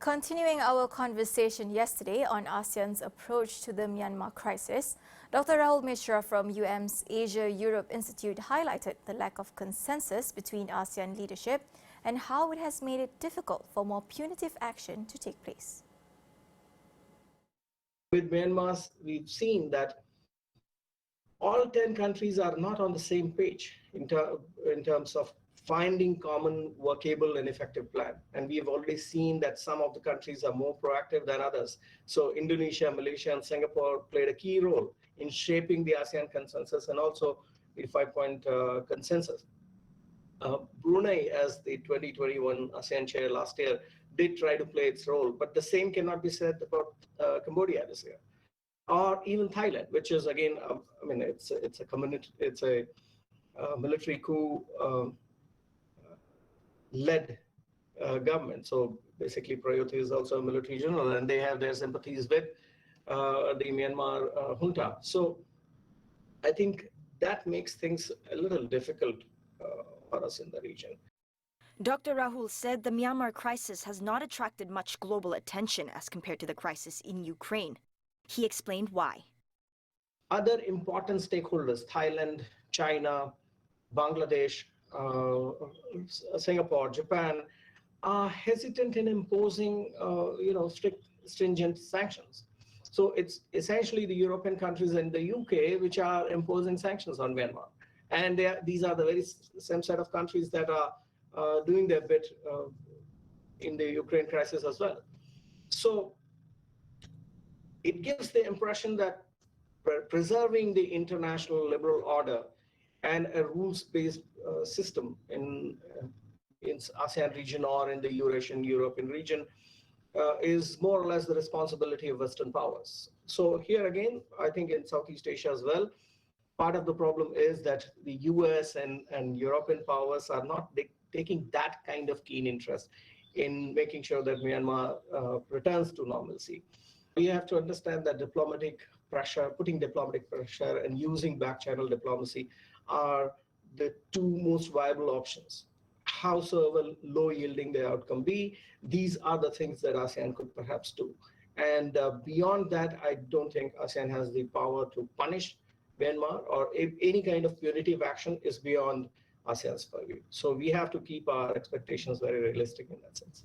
Continuing our conversation yesterday on ASEAN's approach to the Myanmar crisis, Dr. Rahul Mishra from UM's Asia-Europe Institute highlighted the lack of consensus between ASEAN leadership and how it has made it difficult for more punitive action to take place. With Myanmar, we've seen that all 10 countries are not on the same page in terms of finding common workable and effective plan. And we have already seen that some of the countries are more proactive than others. So Indonesia, Malaysia, and Singapore played a key role in shaping the ASEAN consensus and also the 5-point consensus. Brunei, as the 2021 ASEAN chair last year, did try to play its role, but the same cannot be said about Cambodia this year, or even Thailand, which is again, it's a military coup led government. So basically, Prayut is also a military general, and they have their sympathies with the Myanmar junta. So I think that makes things a little difficult for us in the region. Dr. Rahul said the Myanmar crisis has not attracted much global attention as compared to the crisis in Ukraine. He explained why. Other important stakeholders, Thailand, China, Bangladesh, Singapore, Japan, are hesitant in imposing, stringent sanctions. So it's essentially the European countries and the UK which are imposing sanctions on Myanmar. And these are the very same set of countries that are doing their bit in the Ukraine crisis as well. So it gives the impression that preserving the international liberal order and a rules-based system in ASEAN region or in the Eurasian European region is more or less the responsibility of Western powers. So here again, I think in Southeast Asia as well, part of the problem is that the US and European powers are not taking that kind of keen interest in making sure that Myanmar returns to normalcy. We have to understand that diplomatic pressure, putting diplomatic pressure and using back-channel diplomacy are the two most viable options. Howsoever low-yielding the outcome be, these are the things that ASEAN could perhaps do. And beyond that, I don't think ASEAN has the power to punish Myanmar, or if any kind of punitive action is beyond ASEAN's purview. So we have to keep our expectations very realistic in that sense.